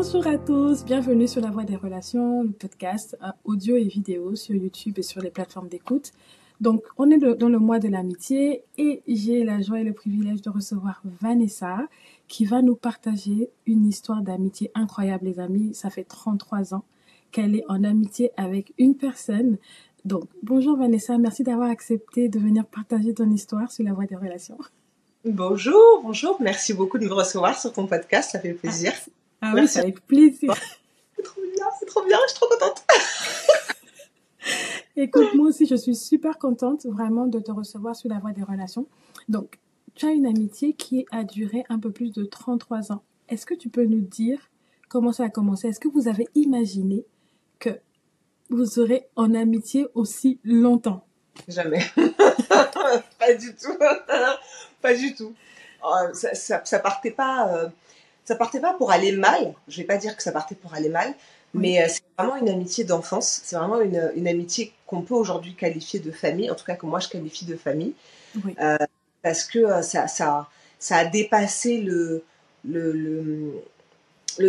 Bonjour à tous, bienvenue sur La Voix des Relations, le podcast audio et vidéo sur YouTube et sur les plateformes d'écoute. Donc, on est dans le mois de l'amitié et j'ai la joie et le privilège de recevoir Vanessa qui va nous partager une histoire d'amitié incroyable, les amis. Ça fait 33 ans qu'elle est en amitié avec une personne. Donc, bonjour Vanessa, merci d'avoir accepté de venir partager ton histoire sur La Voix des Relations. Bonjour, merci beaucoup de me recevoir sur ton podcast, ça fait plaisir. Ah oui, c'est avec plaisir. C'est trop bien, je suis trop contente. Écoute, moi aussi, je suis super contente vraiment de te recevoir sur La Voix des Relations. Donc, tu as une amitié qui a duré un peu plus de 33 ans. Est-ce que tu peux nous dire comment ça a commencé? Est-ce que vous avez imaginé que vous serez en amitié aussi longtemps? Jamais. Pas du tout. Pas du tout. Ça partait pas pour aller mal. Je vais pas dire que ça partait pour aller mal, mais c'est vraiment une amitié d'enfance. C'est vraiment une amitié qu'on peut aujourd'hui qualifier de famille. En tout cas, que moi je qualifie de famille. Oui. Parce que ça a dépassé le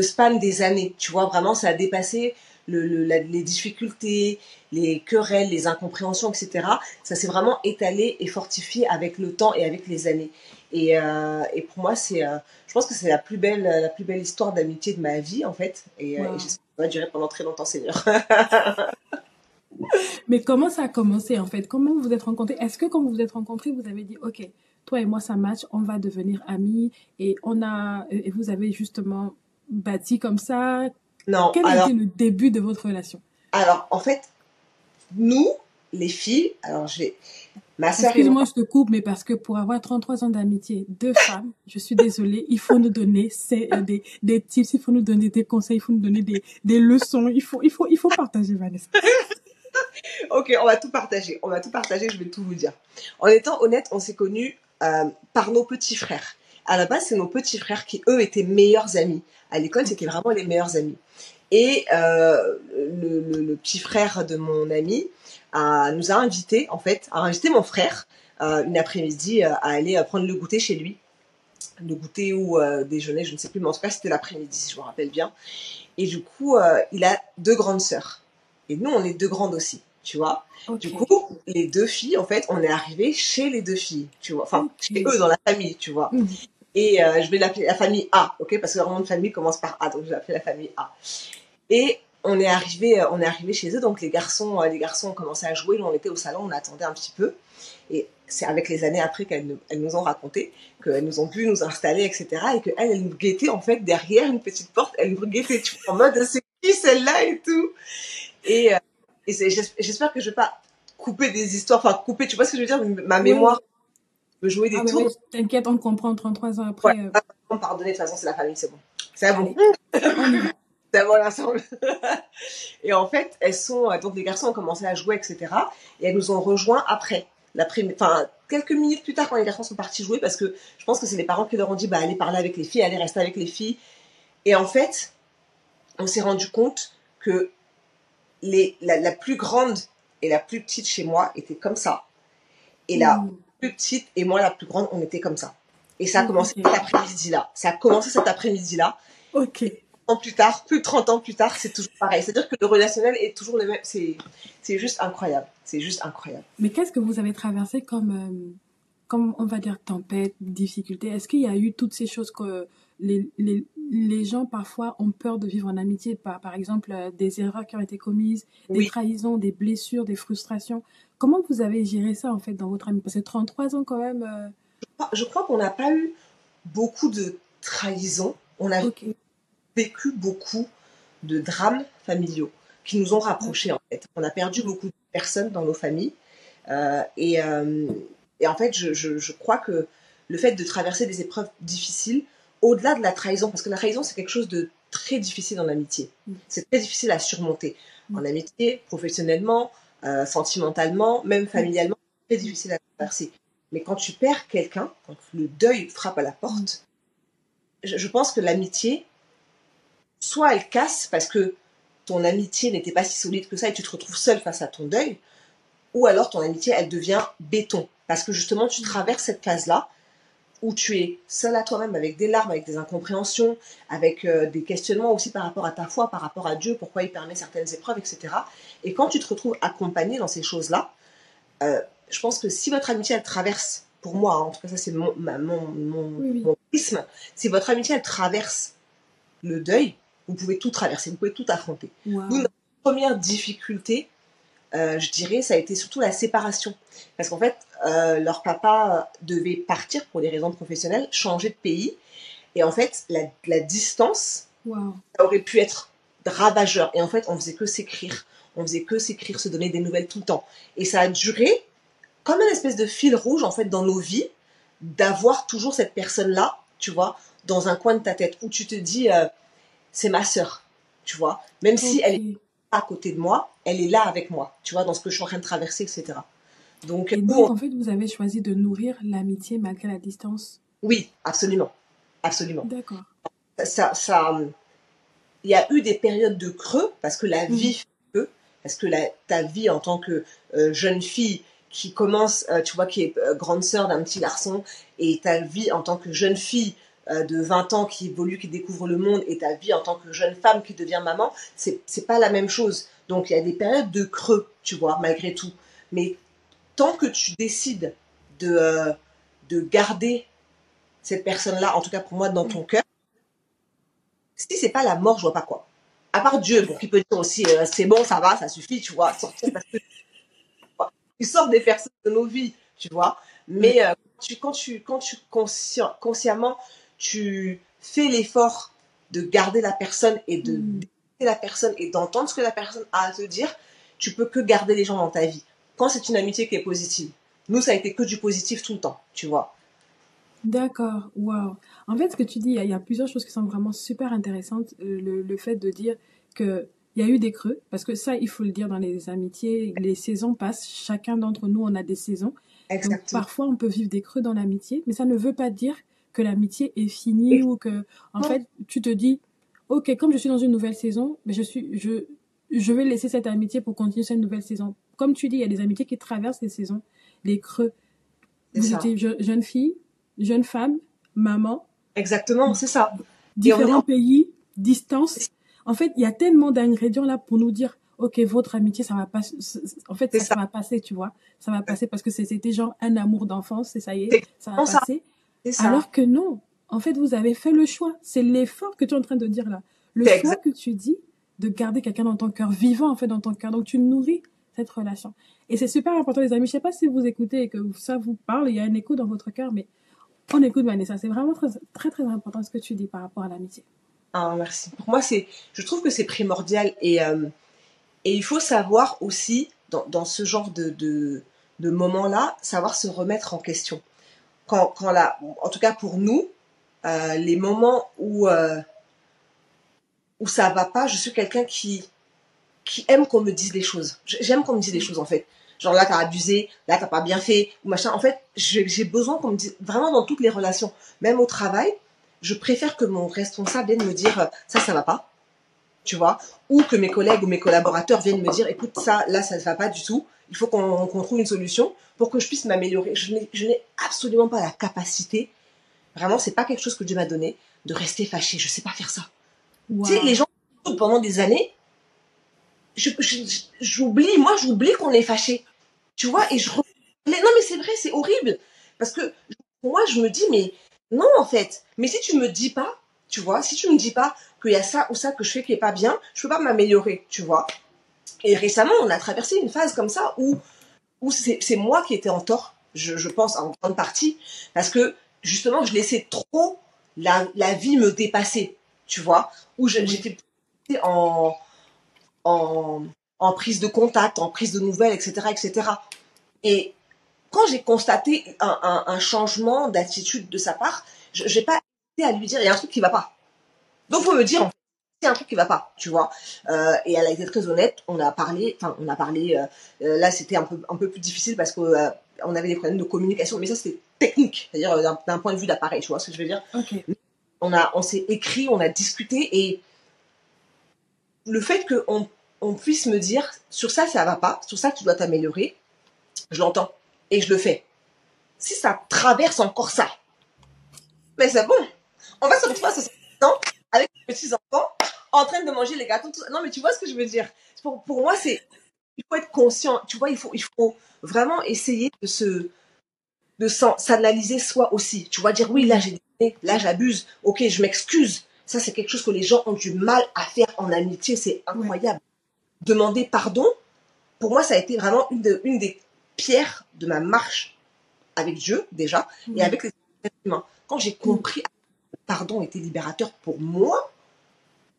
span des années. Tu vois, vraiment, ça a dépassé les difficultés, les querelles, les incompréhensions, etc. Ça s'est vraiment étalé et fortifié avec le temps et avec les années. Et pour moi, je pense que c'est la plus belle histoire d'amitié de ma vie, en fait. Et j'espère que ça va durer pendant très longtemps, Seigneur. Mais comment ça a commencé, en fait? Comment vous vous êtes rencontrés? Est-ce que quand vous vous êtes rencontrés, vous avez dit, OK, toi et moi, ça match, on va devenir amis, et vous avez justement bâti comme ça? Non, Quel a été le début de votre relation? Alors, en fait, nous, les filles, ma sœur. Excuse-moi, je te coupe, mais parce que pour avoir 33 ans d'amitié, deux femmes, je suis désolée, il faut nous donner des tips, il faut nous donner des conseils, il faut nous donner des leçons, il faut partager, Vanessa. Ok, on va tout partager, je vais tout vous dire. En étant honnête, on s'est connus par nos petits frères. À la base, c'est nos petits frères qui, eux, étaient meilleurs amis. À l'école, c'était vraiment les meilleurs amis. Et le petit frère de mon ami nous a invité mon frère une après-midi à aller prendre le goûter chez lui. Le goûter ou déjeuner, je ne sais plus, mais en tout cas, c'était l'après-midi, si je me rappelle bien. Et du coup, il a deux grandes sœurs. Et nous, on est deux grandes aussi, tu vois. Okay. Du coup, les deux filles, en fait, on est arrivés chez les deux filles, tu vois. Enfin, chez eux, dans la famille, tu vois. Et je vais l'appeler la famille A, ok, parce que leur nom de famille commence par A, donc je vais l'appeler la famille A. Et on est arrivé chez eux, donc les garçons ont commencé à jouer. Nous, on était au salon, on attendait un petit peu. Et c'est avec les années après qu'elles nous ont raconté, qu'elles nous ont vu nous installer, etc. Et qu'elles nous guettaient, en fait, derrière une petite porte. Elles nous guettaient, tu vois, en mode, c'est qui celle-là et tout. Et j'espère que je vais pas couper des histoires, enfin, couper, tu vois ce que je veux dire, ma mémoire peut jouer des tours. Oui, t'inquiète, on comprend 33 ans après. Pardonnez, de toute façon, c'est la famille, c'est bon. C'est bon. On y va. C'est bon, l'ensemble. Et en fait, donc les garçons ont commencé à jouer, etc. Et elles nous ont rejoints après. Quelques minutes plus tard, quand les garçons sont partis jouer, parce que je pense que c'est les parents qui leur ont dit, allez parler avec les filles, allez rester avec les filles. Et en fait, on s'est rendu compte que la plus grande et la plus petite chez moi étaient comme ça. Et la plus petite et moi, la plus grande, on était comme ça. Et ça a commencé cet après-midi-là. Ok. Plus tard, plus de 30 ans plus tard, c'est toujours pareil. C'est-à-dire que le relationnel est toujours le même. C'est juste incroyable. C'est juste incroyable. Mais qu'est-ce que vous avez traversé comme on va dire, tempête, difficulté? Est-ce qu'il y a eu toutes ces choses que les gens parfois ont peur de vivre en amitié, par exemple des erreurs qui ont été commises, des trahisons, des blessures, des frustrations? Comment vous avez géré ça en fait dans votre amitié? Parce que 33 ans quand même. Je crois qu'on n'a pas eu beaucoup de trahisons. On a vécu beaucoup de drames familiaux qui nous ont rapprochés en fait. On a perdu beaucoup de personnes dans nos familles et en fait je crois que le fait de traverser des épreuves difficiles au-delà de la trahison, parce que la trahison c'est quelque chose de très difficile en amitié, c'est très difficile à surmonter en amitié, professionnellement, sentimentalement, même familialement, c'est très difficile à traverser. Mais quand tu perds quelqu'un, quand le deuil frappe à la porte, je pense que l'amitié, soit elle casse parce que ton amitié n'était pas si solide que ça et tu te retrouves seul face à ton deuil, ou alors ton amitié, elle devient béton. Parce que justement, tu traverses cette phase-là, où tu es seul à toi-même avec des larmes, avec des incompréhensions, avec des questionnements aussi par rapport à ta foi, par rapport à Dieu, pourquoi il permet certaines épreuves, etc. Et quand tu te retrouves accompagné dans ces choses-là, je pense que si votre amitié, elle traverse, pour moi, hein, en tout cas ça c'est mon prisme, si votre amitié, elle traverse le deuil, vous pouvez tout traverser, vous pouvez tout affronter. Wow. Nous, notre première difficulté, je dirais, ça a été surtout la séparation. Parce qu'en fait, leur papa devait partir pour des raisons professionnelles, changer de pays. Et en fait, la distance, ça aurait pu être ravageur. Et en fait, on faisait que s'écrire. On faisait que s'écrire, se donner des nouvelles tout le temps. Et ça a duré comme une espèce de fil rouge, en fait, dans nos vies, d'avoir toujours cette personne-là, tu vois, dans un coin de ta tête, où tu te dis, c'est ma sœur, tu vois. Même si elle est à côté de moi, elle est là avec moi, tu vois, dans ce que je suis en train de traverser, etc. Donc, en fait, vous avez choisi de nourrir l'amitié malgré la distance. Oui, absolument. Absolument. D'accord. Il y a eu des périodes de creux, parce que la vie fait peu, parce que ta vie en tant que jeune fille qui commence, tu vois, qui est grande sœur d'un petit garçon, et ta vie en tant que jeune fille de 20 ans qui évolue, qui découvre le monde, et ta vie en tant que jeune femme qui devient maman, c'est pas la même chose. Donc il y a des périodes de creux, tu vois, malgré tout. Mais tant que tu décides de garder cette personne-là, en tout cas pour moi, dans ton cœur, si c'est pas la mort, je vois pas quoi. À part Dieu, bon, qui peut dire aussi, c'est bon, ça va, ça suffit, tu vois, sortir parce que tu sors des personnes de nos vies, tu vois. Mais quand tu consciemment, tu fais l'effort de garder la personne et de d'écouter la personne et d'entendre ce que la personne a à te dire, tu peux que garder les gens dans ta vie. Quand c'est une amitié qui est positive. Nous, ça a été que du positif tout le temps, tu vois. D'accord, waouh. En fait, ce que tu dis, il y a plusieurs choses qui sont vraiment super intéressantes. Le fait de dire que il y a eu des creux, parce que ça, il faut le dire dans les amitiés, les saisons passent, chacun d'entre nous, on a des saisons. Exactement. Donc, parfois, on peut vivre des creux dans l'amitié, mais ça ne veut pas dire que l'amitié est finie ou que, en fait, tu te dis, ok, comme je suis dans une nouvelle saison, mais je vais laisser cette amitié pour continuer cette nouvelle saison. Comme tu dis, il y a des amitiés qui traversent les saisons, les creux. Vous étiez jeune fille, jeune femme, maman. Exactement, c'est ça. Différents pays, distance. En fait, il y a tellement d'ingrédients là pour nous dire, ok, votre amitié, ça va pas, en fait, ça va passer, tu vois. Ça va passer parce que c'était genre un amour d'enfance et ça y est, ça va passer. Alors que non. En fait, vous avez fait le choix. C'est l'effort que tu es en train de dire là. Le choix que tu dis de garder quelqu'un dans ton cœur, vivant en fait dans ton cœur. Donc, tu nourris cette relation. Et c'est super important, les amis. Je sais pas si vous écoutez et que ça vous parle, il y a un écho dans votre cœur, mais on écoute Vanessa. C'est vraiment très, très, très important ce que tu dis par rapport à l'amitié. Ah, merci. Pour moi, je trouve que c'est primordial et il faut savoir aussi, dans ce genre de moments-là, savoir se remettre en question. En tout cas pour nous, les moments où ça va pas, je suis quelqu'un qui aime qu'on me dise des choses. J'aime qu'on me dise des choses en fait. Genre là, t'as abusé, là, t'as pas bien fait, ou machin. En fait, j'ai besoin qu'on me dise, vraiment dans toutes les relations, même au travail, je préfère que mon responsable vienne me dire, ça va pas, tu vois, ou que mes collègues ou mes collaborateurs viennent me dire, écoute, ça, là, ça ne va pas du tout, il faut qu'on trouve une solution pour que je puisse m'améliorer. Je n'ai absolument pas la capacité, vraiment, c'est pas quelque chose que Dieu m'a donné, de rester fâché. Je sais pas faire ça. Wow. Tu sais, les gens, pendant des années, j'oublie qu'on est fâché. Tu vois, et non, mais c'est vrai, c'est horrible. Parce que moi, je me dis, mais non, en fait. Mais si tu me dis pas, tu vois, si tu me dis pas qu'il y a ça ou ça que je fais qui est pas bien, je peux pas m'améliorer, tu vois. Et récemment, on a traversé une phase comme ça où c'est moi qui étais en tort, je pense, en grande partie, parce que justement, je laissais trop la vie me dépasser, tu vois, où j'étais en prise de contact, en prise de nouvelles, etc., etc. Et quand j'ai constaté un changement d'attitude de sa part, je n'ai pas hésité à lui dire, il y a un truc qui va pas. Donc, faut me dire, il y a un truc qui va pas, tu vois. Et elle a été très honnête, on a parlé, là, c'était un peu plus difficile parce qu'on avait des problèmes de communication, mais ça, c'était technique, c'est-à-dire d'un point de vue d'appareil, tu vois ce que je veux dire. Okay. On s'est écrit, on a discuté, et le fait qu'on puisse me dire, sur ça va pas, sur ça, tu dois t'améliorer, je l'entends et je le fais. Si ça traverse encore ça, mais c'est bon. On va se retrouver à 60 ans avec les petits-enfants en train de manger les gâteaux. Non, mais tu vois ce que je veux dire. Pour moi, il faut être conscient. Tu vois, il faut vraiment essayer de s'analyser soi aussi. Tu vois, dire oui, là, j'ai déconné, là, j'abuse. Ok, je m'excuse. Ça, c'est quelque chose que les gens ont du mal à faire en amitié. C'est incroyable. Demander pardon, pour moi, ça a été vraiment une des pierres de ma marche avec Dieu, déjà, et avec les êtres humains. Quand j'ai compris que le pardon était libérateur pour moi,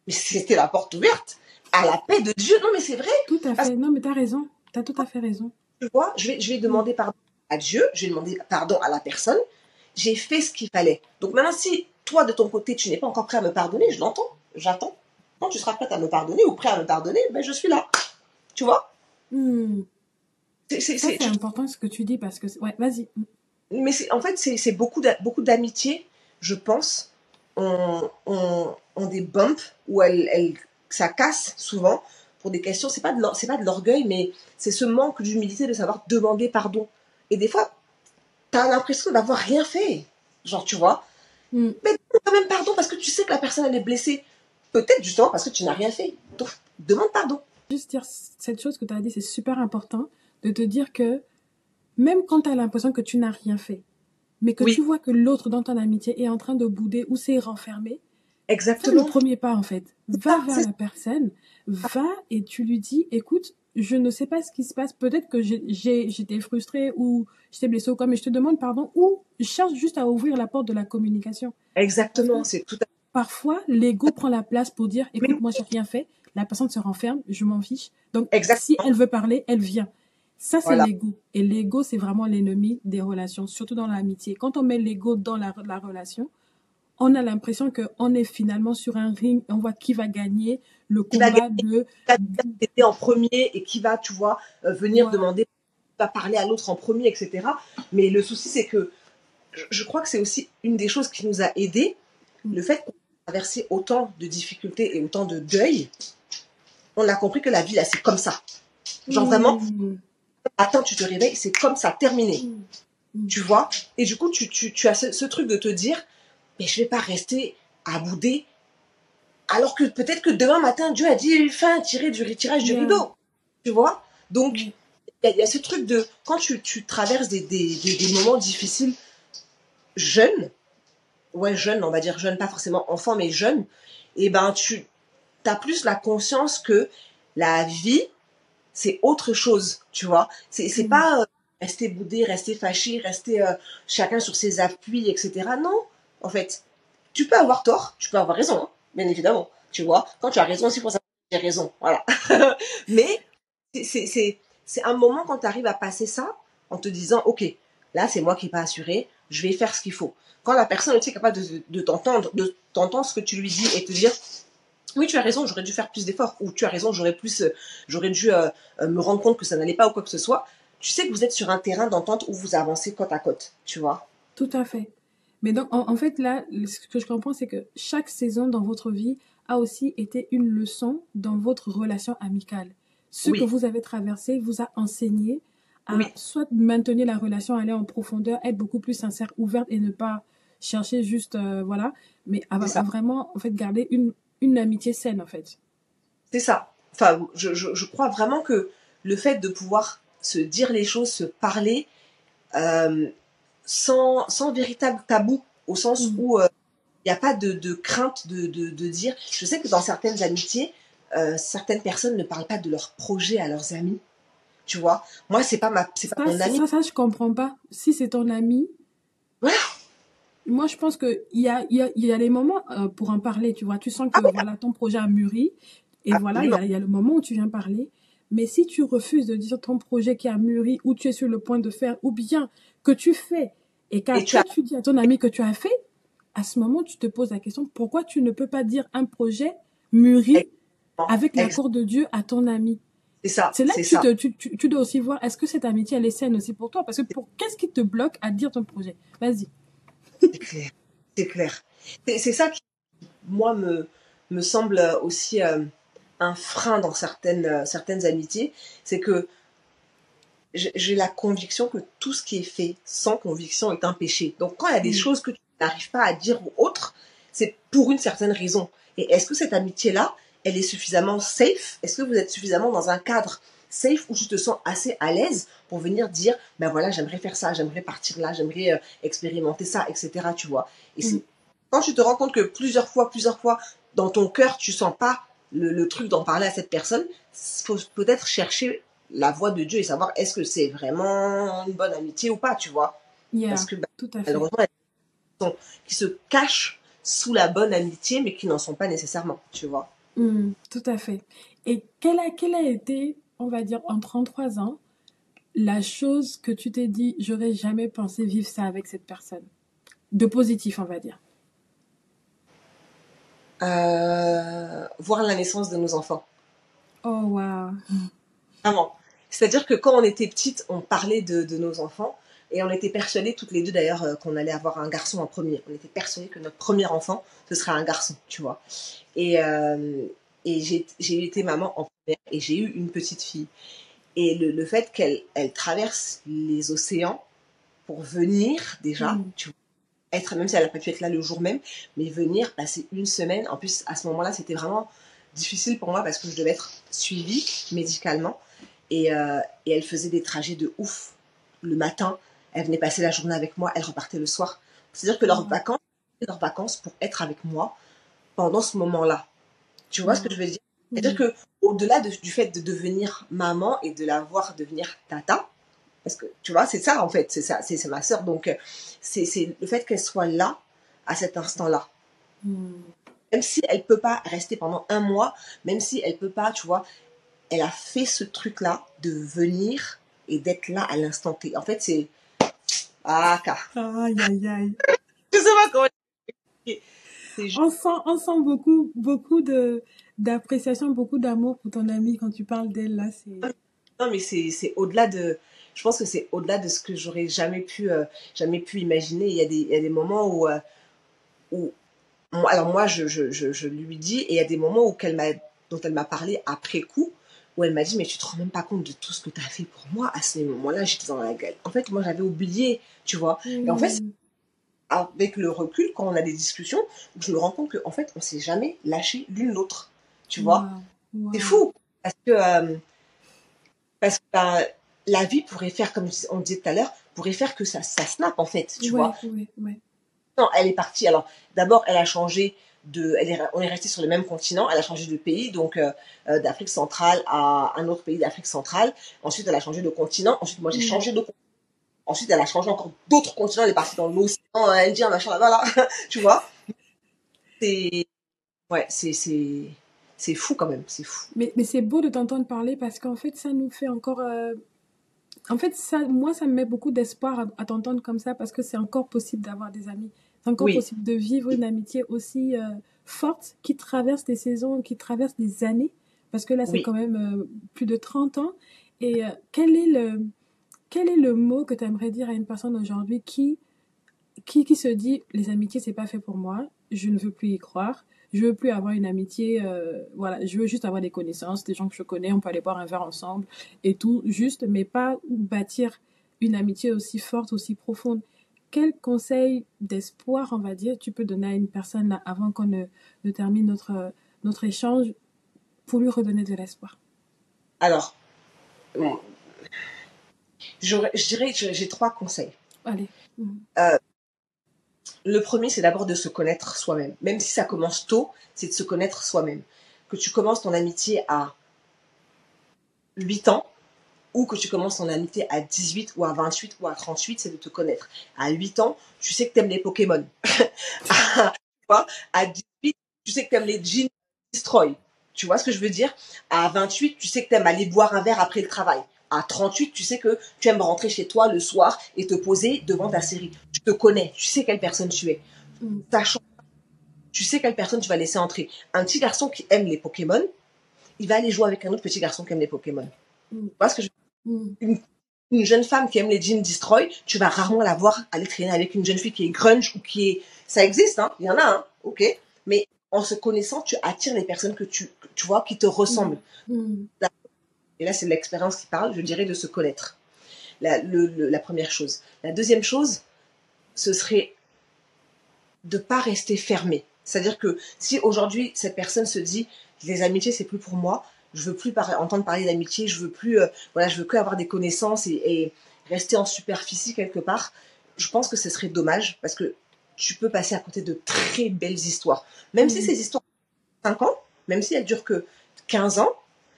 mais c'était la porte ouverte à la paix de Dieu. Non, mais c'est vrai. Tout à fait. Non, mais t'as raison. T'as tout à fait raison. Tu vois, je vais demander pardon à Dieu, je vais demander pardon à la personne. J'ai fait ce qu'il fallait. Donc maintenant, si toi, de ton côté, tu n'es pas encore prêt à me pardonner, je l'entends, j'attends. Quand tu seras prête à me pardonner ou prêt à me pardonner, ben je suis là. Tu vois. Ça, c'est important ce que tu dis parce que... Ouais, vas-y. Mais en fait, c'est beaucoup d'amitié, je pense, ont des bumps où ça casse souvent pour des questions. C'est pas de l'orgueil, mais c'est ce manque d'humilité de savoir demander pardon. Et des fois, t'as l'impression d'avoir rien fait. Genre, tu vois. Mais demande quand même pardon parce que tu sais que la personne, elle est blessée. Peut-être justement parce que tu n'as rien fait. Donc, demande pardon. Juste dire cette chose que tu as dit, c'est super important de te dire que même quand tu as l'impression que tu n'as rien fait, mais que tu vois que l'autre dans ton amitié est en train de bouder ou s'est renfermé, exactement. fais le premier pas en fait. Va vers la personne, va et tu lui dis, écoute, je ne sais pas ce qui se passe, peut-être que j'étais frustrée ou j'étais blessée ou quoi, mais je te demande pardon, ou je cherche juste à ouvrir la porte de la communication. Exactement, c'est tout à fait. Parfois, l'ego prend la place pour dire, écoute, moi j'ai rien fait, la personne se renferme, je m'en fiche. Donc, si elle veut parler, elle vient. Ça, c'est l'ego. Et l'ego, c'est vraiment l'ennemi des relations, surtout dans l'amitié. Quand on met l'ego dans la relation, on a l'impression qu'on est finalement sur un ring, on voit qui va gagner le combat de... Qui va en premier et qui va, tu vois, venir demander, va parler à l'autre en premier, etc. Mais le souci, c'est que je crois que c'est aussi une des choses qui nous a aidés, le fait qu'on a traversé autant de difficultés et autant de deuil. On a compris que la vie, là, c'est comme ça. Genre vraiment, attends, tu te réveilles, c'est comme ça, terminé. Tu vois. Et du coup, tu as ce truc de te dire, mais je vais pas rester à bouder, alors que peut-être que demain matin, Dieu a dit, fin, tirage du rideau. Tu vois. Donc, il y a ce truc de, quand tu traverses des moments difficiles, jeune, on va dire jeune, pas forcément enfant, mais jeune, et ben tu as plus la conscience que la vie, c'est autre chose, tu vois. C'est pas rester boudé, rester fâché, rester chacun sur ses appuis, etc. Non, en fait, tu peux avoir tort, tu peux avoir raison, hein, bien évidemment, tu vois. Quand tu as raison, c'est pour ça que j'ai raison, voilà. Mais c'est un moment quand tu arrives à passer ça en te disant, ok, là c'est moi qui n'ai pas assuré, je vais faire ce qu'il faut. Quand la personne est capable de t'entendre ce que tu lui dis et te dire, oui, tu as raison, j'aurais dû faire plus d'efforts, ou tu as raison, j'aurais dû me rendre compte que ça n'allait pas ou quoi que ce soit. Tu sais que vous êtes sur un terrain d'entente où vous avancez côte à côte, tu vois. Tout à fait. Mais donc, en fait, là, ce que je comprends, c'est que chaque saison dans votre vie a aussi été une leçon dans votre relation amicale. Ce que vous avez traversé vous a enseigné à soit maintenir la relation, aller en profondeur, être beaucoup plus sincère, ouverte et ne pas chercher juste, voilà, mais à vraiment, en fait, garder une amitié saine, en fait. C'est ça. Enfin, je crois vraiment que le fait de pouvoir se dire les choses, se parler, sans véritable tabou, au sens où il n'y a pas de crainte de dire. Je sais que dans certaines amitiés, certaines personnes ne parlent pas de leurs projets à leurs amis. Tu vois, moi, c'est pas mon ami. Ça, je comprends pas. Si c'est ton ami, voilà. Moi, je pense qu'il y a des moments pour en parler, tu vois. Tu sens que voilà, ton projet a mûri. Et voilà, il y a le moment où tu viens parler. Mais si tu refuses de dire ton projet qui a mûri, ou tu es sur le point de faire, ou bien que tu fais, et qu'après tu dis à ton ami que tu as fait, à ce moment, tu te poses la question, pourquoi tu ne peux pas dire un projet mûri avec l'accord de Dieu à ton ami? C'est ça. C'est là que tu dois aussi voir, est-ce que cette amitié, elle est saine aussi pour toi? Parce que qu'est-ce qui te bloque à dire ton projet? Vas-y. C'est clair. C'est clair. C'est ça qui, moi, me semble aussi un frein dans certaines amitiés. C'est que j'ai la conviction que tout ce qui est fait sans conviction est un péché. Donc, quand il y a des choses que tu n'arrives pas à dire aux autres, c'est pour une certaine raison. Et est-ce que cette amitié-là, elle est suffisamment safe? Est-ce que vous êtes suffisamment dans un cadre safe où tu te sens assez à l'aise pour venir dire, ben voilà, j'aimerais faire ça, j'aimerais partir là, j'aimerais expérimenter ça, etc. Tu vois. Et c'est quand tu te rends compte que plusieurs fois, dans ton cœur, tu sens pas le truc d'en parler à cette personne, il faut peut-être chercher la voix de Dieu et savoir est-ce que c'est vraiment une bonne amitié ou pas, tu vois. Parce que Tout à fait. malheureusement, il y a des personnes qui se cachent sous la bonne amitié, mais qui n'en sont pas nécessairement, tu vois. Tout à fait. Et quelle a été, on va dire, en 33 ans, la chose que tu t'es dit, j'aurais jamais pensé vivre ça avec cette personne? De positif, on va dire. Voir la naissance de nos enfants. Oh, wow. Vraiment. C'est-à-dire que quand on était petite, on parlait de nos enfants et on était persuadés, toutes les deux d'ailleurs, qu'on allait avoir un garçon en premier. On était persuadés que notre premier enfant, ce serait un garçon, tu vois. Et j'ai été maman en première et j'ai eu une petite fille. Et le fait qu'elle traverse les océans pour venir déjà, tu vois, être, même si elle n'a pas pu être là le jour même, mais venir passer une semaine. En plus, à ce moment-là, c'était vraiment difficile pour moi parce que je devais être suivie médicalement. Et elle faisait des trajets de ouf. Le matin, elle venait passer la journée avec moi, elle repartait le soir. C'est-à-dire que leurs vacances pour être avec moi pendant ce moment-là. Tu vois ce que je veux dire? C'est-à-dire que au-delà du fait de devenir maman et de la voir devenir tata, parce que tu vois, c'est ça en fait, c'est ça, c'est ma sœur. Donc c'est le fait qu'elle soit là à cet instant-là. Même si elle peut pas rester pendant un mois, même si elle peut pas, tu vois, elle a fait ce truc-là de venir et d'être là à l'instant T. En fait, c'est car. Aïe, aïe, aïe. Je sais pas comment expliquer. On sent beaucoup d'appréciation, beaucoup d'amour pour ton amie quand tu parles d'elle, là, c'est... Non, mais c'est au-delà de. Je pense que c'est au-delà de ce que j'aurais jamais pu imaginer. Il y a des moments où alors moi, je lui dis, et il y a des moments dont elle m'a parlé après coup, où elle m'a dit, mais tu te rends même pas compte de tout ce que tu as fait pour moi. À ce moment-là, j'étais dans la gueule. En fait, moi, j'avais oublié, tu vois. Et en fait, avec le recul, quand on a des discussions, je me rends compte qu'en fait, on s'est jamais lâché l'une l'autre, tu vois. C'est fou, parce que ben, la vie pourrait faire, comme on disait tout à l'heure, pourrait faire que ça snap, en fait, tu vois. Non, elle est partie. Alors, d'abord, elle a changé on est resté sur le même continent. Elle a changé de pays, donc d'Afrique centrale à un autre pays d'Afrique centrale. Ensuite, elle a changé de continent. Ensuite, moi, j'ai changé de continent. Ensuite, elle a changé encore d'autres continents. Elle est partie dans l'océan Indien, machin, voilà. Tu vois? C'est, ouais, c'est fou quand même. C'est fou. Mais c'est beau de t'entendre parler parce qu'en fait, ça nous fait encore... En fait, moi, ça me met beaucoup d'espoir à t'entendre comme ça parce que c'est encore possible d'avoir des amis. C'est encore possible de vivre une amitié aussi forte qui traverse des saisons, qui traverse des années. Parce que là, c'est quand même plus de 30 ans. Et quel est le mot que tu aimerais dire à une personne aujourd'hui qui se dit les amitiés, c'est pas fait pour moi, je ne veux plus y croire, je veux plus avoir une amitié, voilà, je veux juste avoir des connaissances, des gens que je connais, on peut aller boire un verre ensemble et tout, juste, mais pas bâtir une amitié aussi forte, aussi profonde. Quel conseil d'espoir, on va dire, tu peux donner à une personne là, avant qu'on ne termine notre échange pour lui redonner de l'espoir? Alors, je dirais que j'ai 3 conseils. Allez. Le premier, c'est d'abord de se connaître soi-même. Même si ça commence tôt, c'est de se connaître soi-même. Que tu commences ton amitié à 8 ans, ou que tu commences ton amitié à 18 ou à 28 ou à 38, c'est de te connaître. À 8 ans, tu sais que tu aimes les Pokémon. À 18, tu sais que tu aimes les Jeans Destroy. Tu vois ce que je veux dire? À 28, tu sais que tu aimes aller boire un verre après le travail. À 38, tu sais que tu aimes rentrer chez toi le soir et te poser devant ta série. Tu te connais, tu sais quelle personne tu es. Sachant, tu sais quelle personne tu vas laisser entrer. Un petit garçon qui aime les Pokémon, il va aller jouer avec un autre petit garçon qui aime les Pokémon. Tu vois ce que je veux dire? Une jeune femme qui aime les jeans Destroy, tu vas rarement la voir aller traîner avec une jeune fille qui est grunge ou qui est... Ça existe, hein, il y en a, hein, ok. Mais en se connaissant, tu attires les personnes que tu vois qui te ressemblent. Et là, c'est l'expérience qui parle, je dirais, de se connaître. la première chose. La deuxième chose, ce serait de pas rester fermé. C'est-à-dire que si aujourd'hui cette personne se dit les amitiés c'est plus pour moi, je veux plus entendre parler d'amitié, je veux plus voilà, je veux que avoir des connaissances et rester en superficie quelque part, je pense que ce serait dommage parce que tu peux passer à côté de très belles histoires. Même si ces histoires 5 ans, même si elles durent que 15 ans,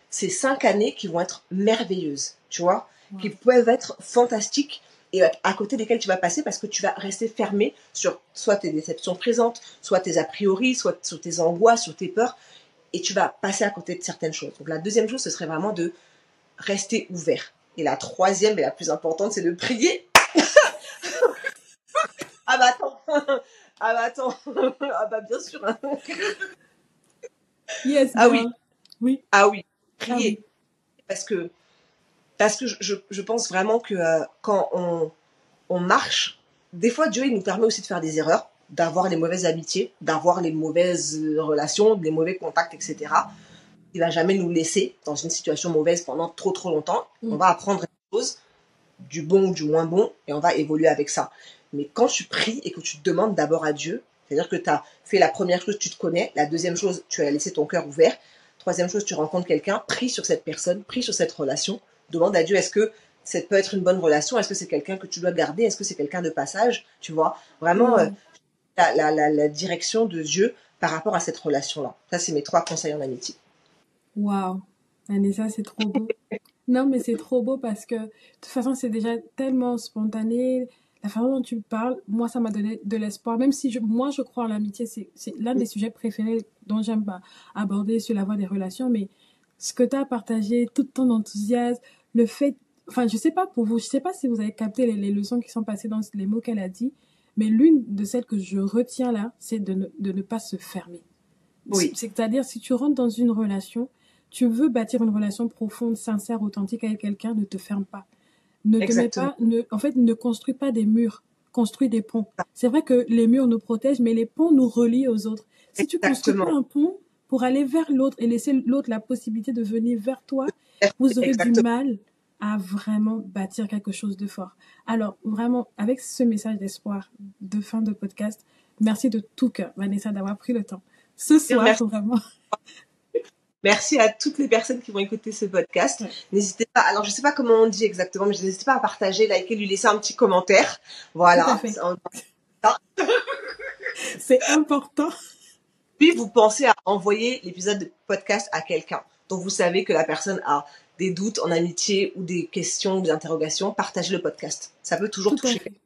c'est 5 années qui vont être merveilleuses, tu vois, qui peuvent être fantastiques et à côté desquelles tu vas passer parce que tu vas rester fermé sur soit tes déceptions présentes, soit tes a priori, soit sur tes angoisses, sur tes peurs, et tu vas passer à côté de certaines choses. Donc la deuxième chose, ce serait vraiment de rester ouvert. Et la troisième et la plus importante, c'est de prier. Ah bah attends, ah bah attends, ah bah bien sûr. Yes, ah oui, oui, ah oui, prier. Ah oui. Parce que je pense vraiment que quand on marche, des fois Dieu il nous permet aussi de faire des erreurs, d'avoir les mauvaises amitiés, d'avoir les mauvaises relations, les mauvais contacts, etc. Il va jamais nous laisser dans une situation mauvaise pendant trop longtemps. On va apprendre des choses, du bon ou du moins bon, et on va évoluer avec ça. Mais quand tu pries et que tu demandes d'abord à Dieu, c'est-à-dire que tu as fait la première chose, tu te connais, la deuxième chose, tu as laissé ton cœur ouvert, troisième chose, tu rencontres quelqu'un, prie sur cette personne, prie sur cette relation, demande à Dieu, est-ce que ça peut être une bonne relation, est-ce que c'est quelqu'un que tu dois garder, est-ce que c'est quelqu'un de passage, tu vois, vraiment la direction de Dieu par rapport à cette relation-là. Ça, c'est mes 3 conseils en amitié. Waouh, Vanessa, c'est trop beau. Non, mais c'est trop beau parce que de toute façon, c'est déjà tellement spontané. La façon dont tu parles, moi, ça m'a donné de l'espoir. Même si moi, je crois en l'amitié, c'est l'un des sujets préférés dont j'aime aborder sur la voie des relations. Mais ce que tu as partagé, tout ton enthousiasme, le fait, enfin, je sais pas pour vous, je sais pas si vous avez capté les leçons qui sont passées dans les mots qu'elle a dit, mais l'une de celles que je retiens là, c'est de ne pas se fermer. Oui. C'est-à-dire, si tu rentres dans une relation, tu veux bâtir une relation profonde, sincère, authentique avec quelqu'un, ne te ferme pas. Ne te mets pas, en fait, ne construis pas des murs, construis des ponts. C'est vrai que les murs nous protègent, mais les ponts nous relient aux autres. Si tu construis pas un pont pour aller vers l'autre et laisser l'autre la possibilité de venir vers toi, vous aurez du mal à vraiment bâtir quelque chose de fort. Alors, vraiment, avec ce message d'espoir de fin de podcast, merci de tout cœur, Vanessa, d'avoir pris le temps. Ce soir, vraiment. Merci à toutes les personnes qui vont écouter ce podcast. N'hésitez pas, alors je sais pas comment on dit exactement, mais n'hésitez pas à partager, liker, lui laisser un petit commentaire. Voilà. C'est important. Puis vous pensez à envoyer l'épisode de podcast à quelqu'un dont vous savez que la personne a des doutes en amitié ou des questions, des interrogations. Partagez le podcast. Ça peut toujours toucher quelqu'un.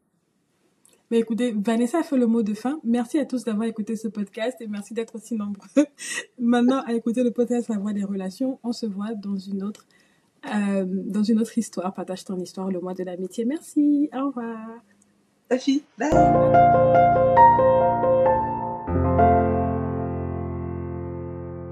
Mais écoutez, Vanessa a fait le mot de fin. Merci à tous d'avoir écouté ce podcast et merci d'être aussi nombreux maintenant à écouter le podcast La Voix des Relations. On se voit dans une autre histoire. Partage ton histoire, le mois de l'amitié. Merci. Au revoir. Sophie, bye.